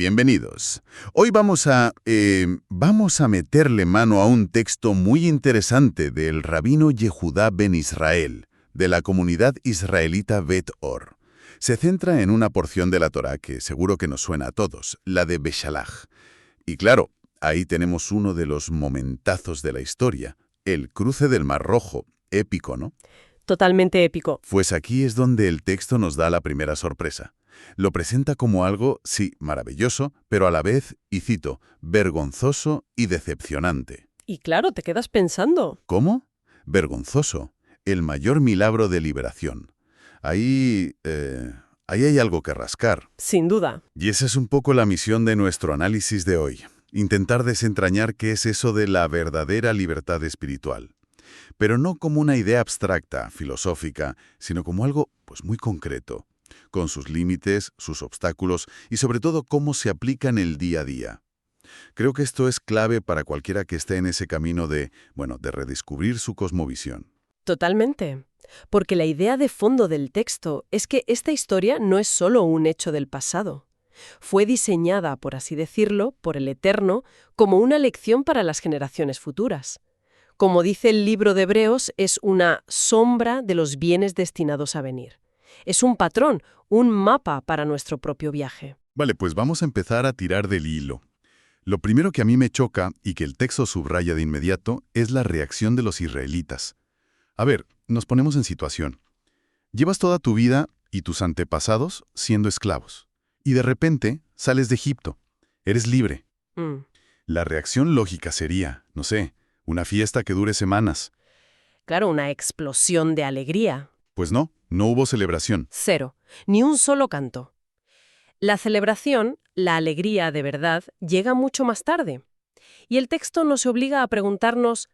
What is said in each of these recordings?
Bienvenidos. Hoy vamos a meterle mano a un texto muy interesante del rabino Yehudá ben Israel, de la comunidad israelita Bet Or. Se centra en una porción de la Torá que seguro que nos suena a todos, la de Beshalach. Y claro, ahí tenemos uno de los momentazos de la historia, el cruce del Mar Rojo, épico, ¿no? Totalmente épico. Pues aquí es donde el texto nos da la primera sorpresa. Lo presenta como algo, sí, maravilloso, pero a la vez, y cito, vergonzoso y decepcionante. Y claro, te quedas pensando. ¿Cómo? Vergonzoso. El mayor milagro de liberación. Ahí hay algo que rascar. Sin duda. Y esa es un poco la misión de nuestro análisis de hoy. Intentar desentrañar qué es eso de la verdadera libertad espiritual. Pero no como una idea abstracta, filosófica, sino como algo muy concreto, con sus límites, sus obstáculos y sobre todo cómo se aplica en el día a día. Creo que esto es clave para cualquiera que esté en ese camino de redescubrir su cosmovisión. Totalmente. Porque la idea de fondo del texto es que esta historia no es solo un hecho del pasado. Fue diseñada, por así decirlo, por el Eterno, como una lección para las generaciones futuras. Como dice el libro de Hebreos, es una sombra de los bienes destinados a venir. Es un patrón, un mapa para nuestro propio viaje. Vale, pues vamos a empezar a tirar del hilo. Lo primero que a mí me choca y que el texto subraya de inmediato es la reacción de los israelitas. A ver, nos ponemos en situación. Llevas toda tu vida y tus antepasados siendo esclavos. Y de repente sales de Egipto. Eres libre. La reacción lógica sería, no sé, una fiesta que dure semanas. Claro, una explosión de alegría. Pues no hubo celebración. Cero. Ni un solo canto. La celebración, la alegría de verdad, llega mucho más tarde. Y el texto nos obliga a preguntarnos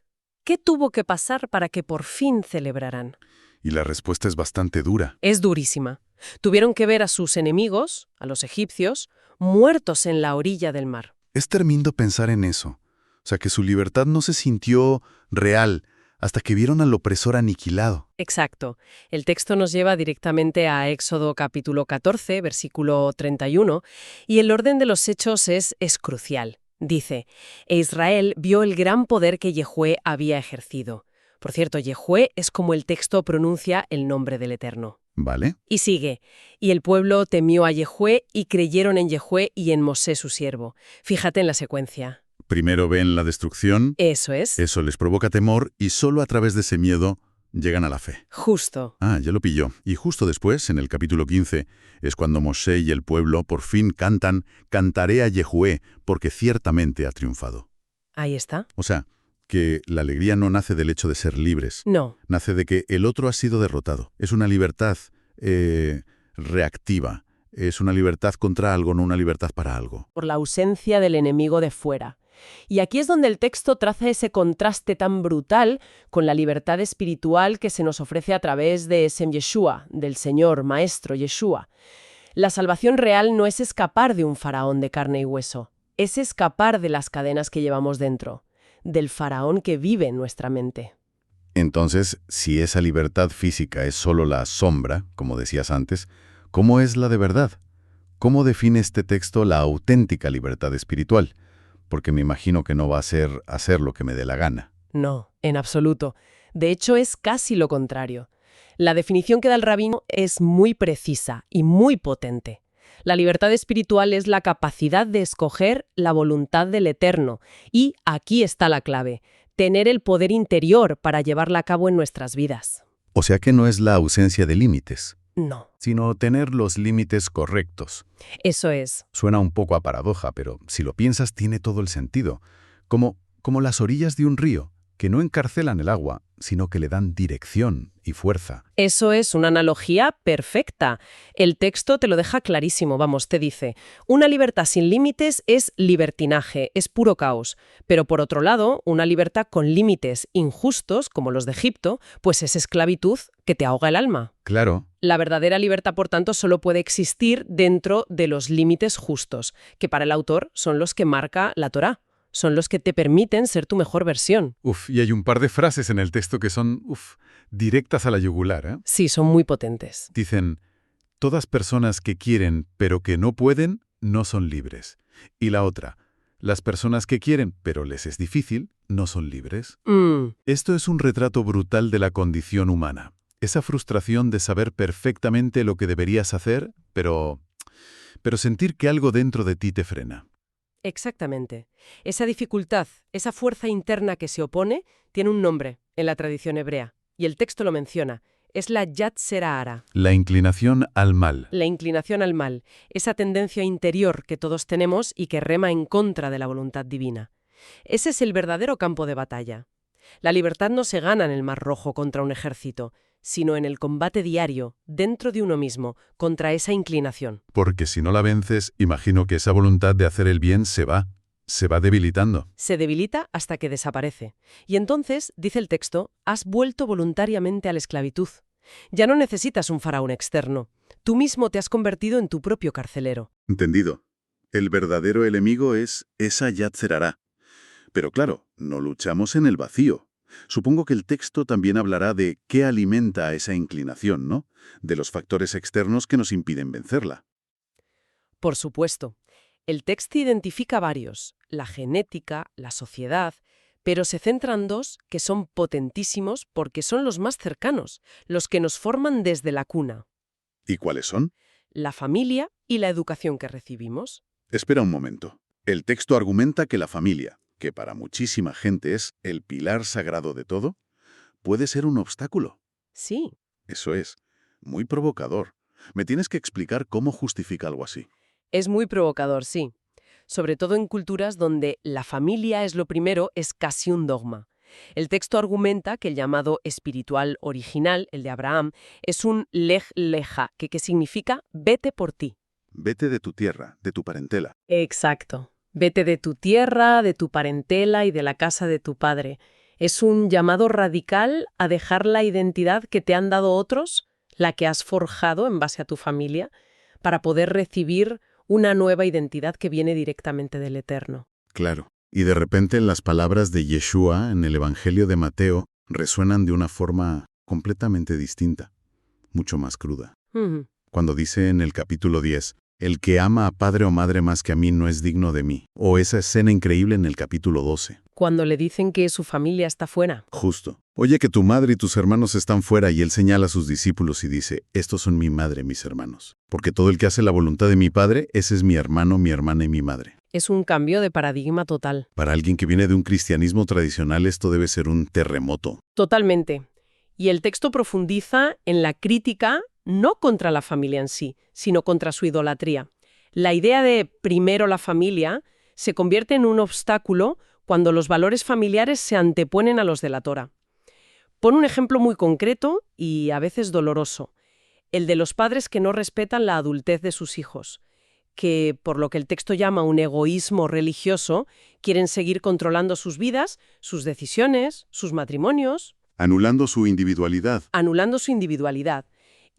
¿qué tuvo que pasar para que por fin celebraran? Y la respuesta es bastante dura. Es durísima. Tuvieron que ver a sus enemigos, a los egipcios, muertos en la orilla del mar. Es tremendo pensar en eso. O sea, que su libertad no se sintió real hasta que vieron al opresor aniquilado. Exacto. El texto nos lleva directamente a Éxodo capítulo 14, versículo 31, y el orden de los hechos es crucial. Dice, «E Israel vio el gran poder que Yehué había ejercido». Por cierto, Yehué es como el texto pronuncia el nombre del Eterno. ¿Vale? Y sigue, «Y el pueblo temió a Yehué y creyeron en Yehué y en Mosé su siervo». Fíjate en la secuencia. Primero ven la destrucción. Eso es. Eso les provoca temor y solo a través de ese miedo llegan a la fe. Justo. Ah, ya lo pilló. Y justo después, en el capítulo 15, es cuando Mosé y el pueblo por fin cantan «Cantaré a Yehué, porque ciertamente ha triunfado». Ahí está. O sea, que la alegría no nace del hecho de ser libres. No. Nace de que el otro ha sido derrotado. Es una libertad reactiva. Es una libertad contra algo, no una libertad para algo. Por la ausencia del enemigo de fuera. Y aquí es donde el texto traza ese contraste tan brutal con la libertad espiritual que se nos ofrece a través de Sem Yeshua, del Señor, Maestro Yeshua. La salvación real no es escapar de un faraón de carne y hueso, es escapar de las cadenas que llevamos dentro, del faraón que vive en nuestra mente. Entonces, si esa libertad física es solo la sombra, como decías antes, ¿cómo es la de verdad? ¿Cómo define este texto la auténtica libertad espiritual? Porque me imagino que no va a ser hacer lo que me dé la gana. No, en absoluto. De hecho, es casi lo contrario. La definición que da el rabino es muy precisa y muy potente. La libertad espiritual es la capacidad de escoger la voluntad del Eterno. Y aquí está la clave, tener el poder interior para llevarla a cabo en nuestras vidas. O sea que no es la ausencia de límites. No. Sino tener los límites correctos. Eso es. Suena un poco a paradoja, pero si lo piensas tiene todo el sentido. Como las orillas de un río, que no encarcelan el agua, sino que le dan dirección y fuerza. Eso es una analogía perfecta. El texto te lo deja clarísimo, vamos, te dice, una libertad sin límites es libertinaje, es puro caos. Pero por otro lado, una libertad con límites injustos, como los de Egipto, pues es esclavitud que te ahoga el alma. Claro. La verdadera libertad, por tanto, solo puede existir dentro de los límites justos, que para el autor son los que marca la Torá. Son los que te permiten ser tu mejor versión. Y hay un par de frases en el texto que son, directas a la yugular, ¿eh? Sí, son muy potentes. Dicen, todas personas que quieren pero que no pueden, no son libres. Y la otra, las personas que quieren, pero les es difícil, no son libres. Esto es un retrato brutal de la condición humana. Esa frustración de saber perfectamente lo que deberías hacer, pero sentir que algo dentro de ti te frena. Exactamente. Esa dificultad, esa fuerza interna que se opone, tiene un nombre en la tradición hebrea, y el texto lo menciona. Es la Yetzer Hara. La inclinación al mal. La inclinación al mal, esa tendencia interior que todos tenemos y que rema en contra de la voluntad divina. Ese es el verdadero campo de batalla. La libertad no se gana en el Mar Rojo contra un ejército, sino en el combate diario, dentro de uno mismo, contra esa inclinación. Porque si no la vences, imagino que esa voluntad de hacer el bien se va debilitando. Se debilita hasta que desaparece. Y entonces, dice el texto, has vuelto voluntariamente a la esclavitud. Ya no necesitas un faraón externo. Tú mismo te has convertido en tu propio carcelero. Entendido. El verdadero enemigo es esa Yetzer Hara. Pero claro, no luchamos en el vacío. Supongo que el texto también hablará de qué alimenta esa inclinación, ¿no? De los factores externos que nos impiden vencerla. Por supuesto. El texto identifica varios, la genética, la sociedad, pero se centran dos que son potentísimos porque son los más cercanos, los que nos forman desde la cuna. ¿Y cuáles son? La familia y la educación que recibimos. Espera un momento. El texto argumenta que la familia, que para muchísima gente es el pilar sagrado de todo, puede ser un obstáculo. Sí. Eso es. Muy provocador. Me tienes que explicar cómo justifica algo así. Es muy provocador, sí. Sobre todo en culturas donde la familia es lo primero, es casi un dogma. El texto argumenta que el llamado espiritual original, el de Abraham, es un lej leja, que significa vete por ti. Vete de tu tierra, de tu parentela. Exacto. Vete de tu tierra, de tu parentela y de la casa de tu padre. Es un llamado radical a dejar la identidad que te han dado otros, la que has forjado en base a tu familia, para poder recibir una nueva identidad que viene directamente del Eterno. Claro. Y de repente las palabras de Yeshua en el Evangelio de Mateo resuenan de una forma completamente distinta, mucho más cruda. Cuando dice en el capítulo 10, el que ama a padre o madre más que a mí no es digno de mí. O esa escena increíble en el capítulo 12. Cuando le dicen que su familia está fuera. Justo. Oye que tu madre y tus hermanos están fuera y él señala a sus discípulos y dice, estos son mi madre, mis hermanos. Porque todo el que hace la voluntad de mi padre, ese es mi hermano, mi hermana y mi madre. Es un cambio de paradigma total. Para alguien que viene de un cristianismo tradicional, esto debe ser un terremoto. Totalmente. Y el texto profundiza en la crítica no contra la familia en sí, sino contra su idolatría. La idea de primero la familia se convierte en un obstáculo cuando los valores familiares se anteponen a los de la Torá. Pon un ejemplo muy concreto y a veces doloroso, el de los padres que no respetan la adultez de sus hijos, que, por lo que el texto llama un egoísmo religioso, quieren seguir controlando sus vidas, sus decisiones, sus matrimonios. Anulando su individualidad. Anulando su individualidad.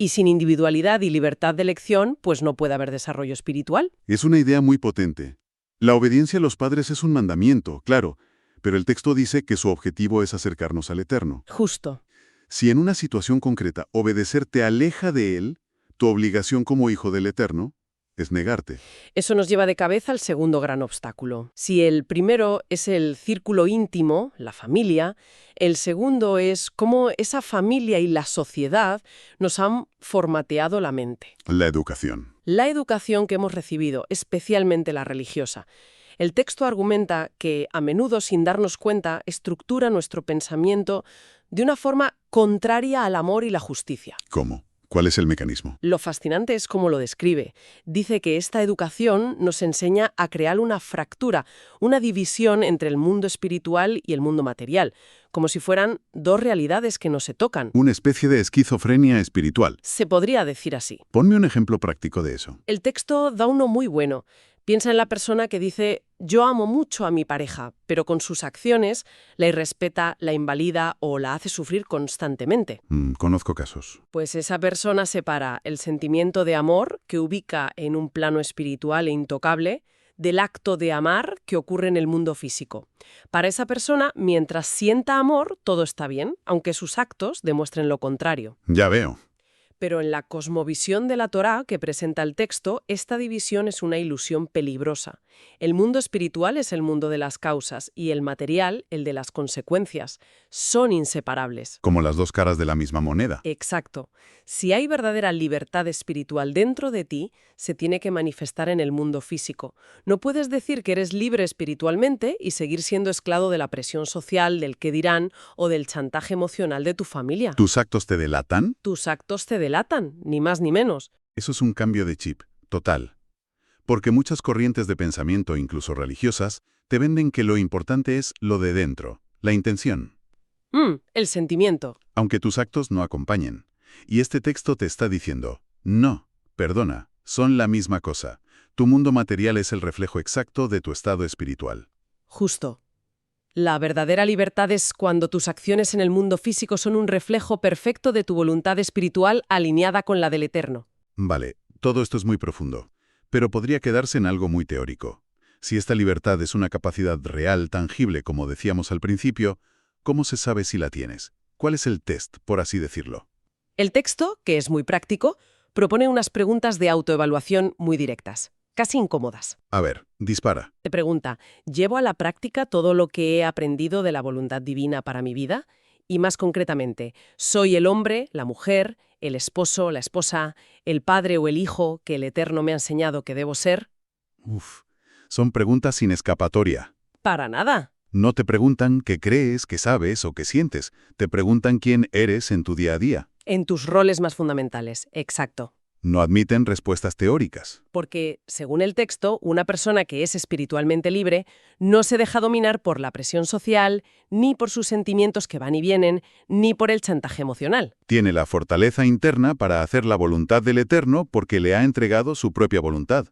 Y sin individualidad y libertad de elección, pues no puede haber desarrollo espiritual. Es una idea muy potente. La obediencia a los padres es un mandamiento, claro, pero el texto dice que su objetivo es acercarnos al Eterno. Justo. Si en una situación concreta obedecer te aleja de Él, tu obligación como hijo del Eterno es negarte. Eso nos lleva de cabeza al segundo gran obstáculo. Si el primero es el círculo íntimo, la familia, el segundo es cómo esa familia y la sociedad nos han formateado la mente. La educación. La educación que hemos recibido, especialmente la religiosa. El texto argumenta que, a menudo, sin darnos cuenta, estructura nuestro pensamiento de una forma contraria al amor y la justicia. ¿Cómo? ¿Cuál es el mecanismo? Lo fascinante es cómo lo describe. Dice que esta educación nos enseña a crear una fractura, una división entre el mundo espiritual y el mundo material, como si fueran dos realidades que no se tocan. Una especie de esquizofrenia espiritual. Se podría decir así. Ponme un ejemplo práctico de eso. El texto da uno muy bueno. Piensa en la persona que dice, yo amo mucho a mi pareja, pero con sus acciones la irrespeta, la invalida o la hace sufrir constantemente. Conozco casos. Pues esa persona separa el sentimiento de amor, que ubica en un plano espiritual e intocable, del acto de amar que ocurre en el mundo físico. Para esa persona, mientras sienta amor, todo está bien, aunque sus actos demuestren lo contrario. Ya veo. Pero en la cosmovisión de la Torá que presenta el texto, esta división es una ilusión peligrosa. El mundo espiritual es el mundo de las causas y el material, el de las consecuencias. Son inseparables. Como las dos caras de la misma moneda. Exacto. Si hay verdadera libertad espiritual dentro de ti, se tiene que manifestar en el mundo físico. No puedes decir que eres libre espiritualmente y seguir siendo esclavo de la presión social, del qué dirán o del chantaje emocional de tu familia. ¿Tus actos te delatan? Tus actos te delatan, ni más ni menos. Eso es un cambio de chip, total. Porque muchas corrientes de pensamiento, incluso religiosas, te venden que lo importante es lo de dentro, la intención. El sentimiento. Aunque tus actos no acompañen. Y este texto te está diciendo, no, perdona, son la misma cosa. Tu mundo material es el reflejo exacto de tu estado espiritual. Justo. La verdadera libertad es cuando tus acciones en el mundo físico son un reflejo perfecto de tu voluntad espiritual alineada con la del Eterno. Vale, todo esto es muy profundo, pero podría quedarse en algo muy teórico. Si esta libertad es una capacidad real, tangible, como decíamos al principio, ¿cómo se sabe si la tienes? ¿Cuál es el test, por así decirlo? El texto, que es muy práctico, propone unas preguntas de autoevaluación muy directas, casi incómodas. A ver, dispara. Te pregunta, ¿llevo a la práctica todo lo que he aprendido de la voluntad divina para mi vida? Y más concretamente, ¿soy el hombre, la mujer, el esposo, la esposa, el padre o el hijo que el Eterno me ha enseñado que debo ser? Uf, son preguntas sin escapatoria. Para nada. No te preguntan qué crees, qué sabes o qué sientes. Te preguntan quién eres en tu día a día. En tus roles más fundamentales, exacto. No admiten respuestas teóricas. Porque, según el texto, una persona que es espiritualmente libre no se deja dominar por la presión social, ni por sus sentimientos que van y vienen, ni por el chantaje emocional. Tiene la fortaleza interna para hacer la voluntad del Eterno porque le ha entregado su propia voluntad.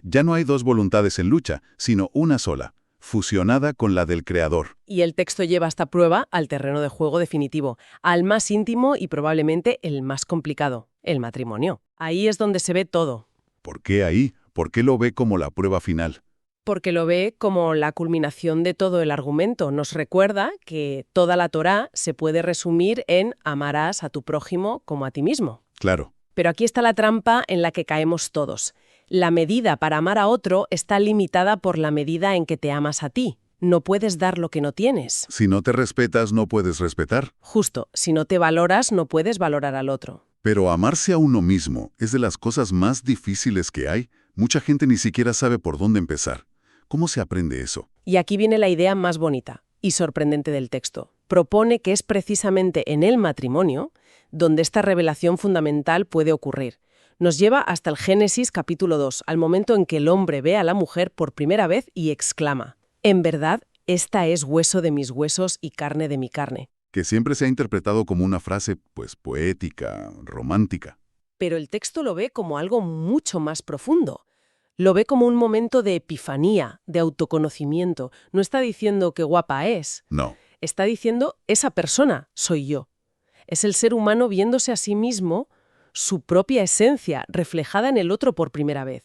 Ya no hay dos voluntades en lucha, sino una sola, fusionada con la del Creador. Y el texto lleva esta prueba al terreno de juego definitivo, al más íntimo y probablemente el más complicado, el matrimonio. Ahí es donde se ve todo. ¿Por qué ahí? ¿Por qué lo ve como la prueba final? Porque lo ve como la culminación de todo el argumento. Nos recuerda que toda la Torá se puede resumir en amarás a tu prójimo como a ti mismo. Claro. Pero aquí está la trampa en la que caemos todos. La medida para amar a otro está limitada por la medida en que te amas a ti. No puedes dar lo que no tienes. Si no te respetas, no puedes respetar. Justo, si no te valoras, no puedes valorar al otro. Pero amarse a uno mismo es de las cosas más difíciles que hay. Mucha gente ni siquiera sabe por dónde empezar. ¿Cómo se aprende eso? Y aquí viene la idea más bonita y sorprendente del texto. Propone que es precisamente en el matrimonio donde esta revelación fundamental puede ocurrir. Nos lleva hasta el Génesis capítulo 2, al momento en que el hombre ve a la mujer por primera vez y exclama, «En verdad, esta es hueso de mis huesos y carne de mi carne». Que siempre se ha interpretado como una frase, pues, poética, romántica. Pero el texto lo ve como algo mucho más profundo. Lo ve como un momento de epifanía, de autoconocimiento. No está diciendo qué guapa es. No. Está diciendo, esa persona soy yo. Es el ser humano viéndose a sí mismo, su propia esencia, reflejada en el otro por primera vez.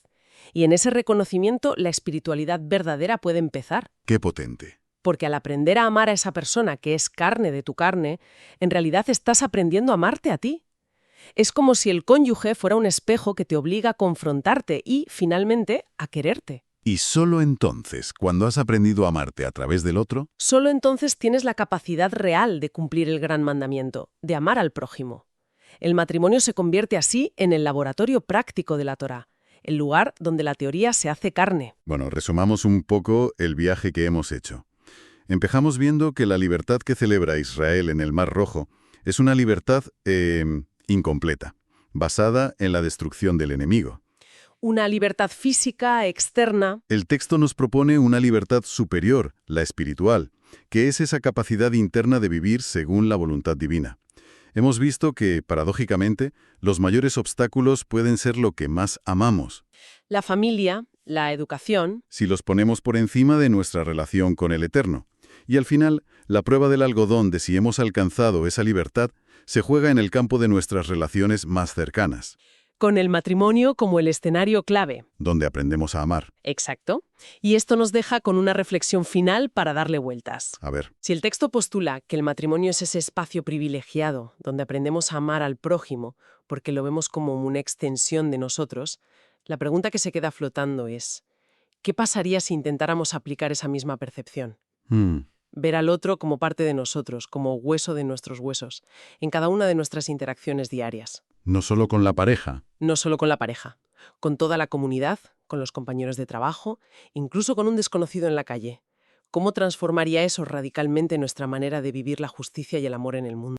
Y en ese reconocimiento la espiritualidad verdadera puede empezar. Qué potente. Porque al aprender a amar a esa persona que es carne de tu carne, en realidad estás aprendiendo a amarte a ti. Es como si el cónyuge fuera un espejo que te obliga a confrontarte y, finalmente, a quererte. Y solo entonces, cuando has aprendido a amarte a través del otro, solo entonces tienes la capacidad real de cumplir el gran mandamiento, de amar al prójimo. El matrimonio se convierte así en el laboratorio práctico de la Torá, el lugar donde la teoría se hace carne. Bueno, resumamos un poco el viaje que hemos hecho. Empezamos viendo que la libertad que celebra Israel en el Mar Rojo es una libertad incompleta, basada en la destrucción del enemigo. Una libertad física, externa. El texto nos propone una libertad superior, la espiritual, que es esa capacidad interna de vivir según la voluntad divina. Hemos visto que, paradójicamente, los mayores obstáculos pueden ser lo que más amamos. La familia, la educación. Si los ponemos por encima de nuestra relación con el Eterno. Y al final, la prueba del algodón de si hemos alcanzado esa libertad se juega en el campo de nuestras relaciones más cercanas. con el matrimonio como el escenario clave. Donde aprendemos a amar. Exacto. Y esto nos deja con una reflexión final para darle vueltas. A ver, Si el texto postula que el matrimonio es ese espacio privilegiado donde aprendemos a amar al prójimo porque lo vemos como una extensión de nosotros, la pregunta que se queda flotando es, ¿qué pasaría si intentáramos aplicar esa misma percepción? Ver al otro como parte de nosotros, como hueso de nuestros huesos, en cada una de nuestras interacciones diarias. no solo con la pareja. No solo con la pareja, con toda la comunidad, con los compañeros de trabajo, incluso con un desconocido en la calle. ¿Cómo transformaría eso radicalmente nuestra manera de vivir la justicia y el amor en el mundo?